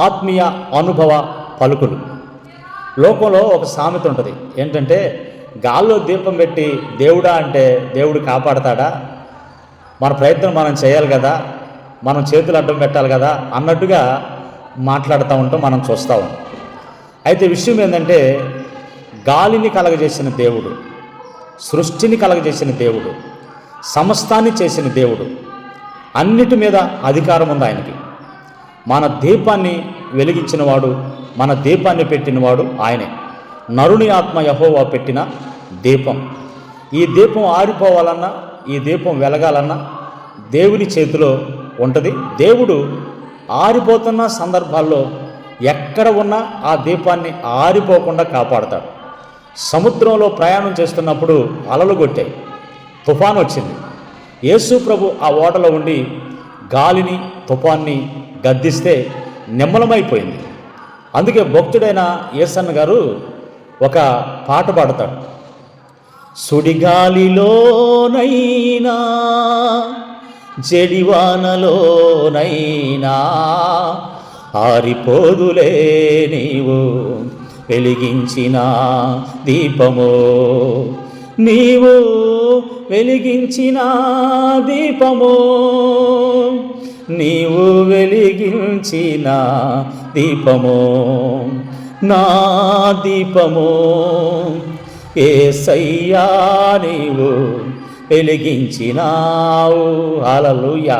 ఆత్మీయ అనుభవ పలుకులు. లోకంలో ఒక సామెత ఉంటుంది ఏంటంటే, గాల్లో దీపం పెట్టి దేవుడా అంటే దేవుడు కాపాడతాడా, మన ప్రయత్నం మనం చేయాలి కదా, మనం చేతులు అడ్డం పెట్టాలి కదా అన్నట్టుగా మాట్లాడుతూ ఉంటాం, మనం చూస్తూ ఉంటాం. అయితే విషయం ఏంటంటే, గాలిని కలగజేసిన దేవుడు, సృష్టిని కలగజేసిన దేవుడు, సమస్తాన్ని చేసిన దేవుడు, అన్నిటి మీద అధికారం ఉంది ఆయనకి. మన దీపాన్ని వెలిగించినవాడు, మన దీపాన్ని పెట్టినవాడు ఆయనే. నరుని ఆత్మ యెహోవా పెట్టిన దీపం. ఈ దీపం ఆరిపోవాలన్నా, ఈ దీపం వెలగాలన్నా దేవుని చేతిలో ఉంటుంది. దేవుడు ఆరిపోతున్న సందర్భాల్లో ఎక్కడ ఉన్నా ఆ దీపాన్ని ఆరిపోకుండా కాపాడతాడు. సముద్రంలో ప్రయాణం చేస్తున్నప్పుడు అలలు కొట్టాయి, తుఫాను వచ్చింది. యేసు ప్రభు ఆ ఓడలో ఉండి గాలిని తుఫాన్ని గద్దిస్తే నిమ్మలమైపోయింది. అందుకే భక్తుడైన యేసన్న గారు ఒక పాట పాడతాడు. సుడిగాలిలోనైనా జడివానలోనైనా ఆరిపోదులే నీవు వెలిగించిన దీపము, నీవు వెలిగించిన దీపము, నీవు వెలిగించిన దీపము, నా దీపము యేసయ్యా నీవు వెలిగించినావు. హల్లెలూయా.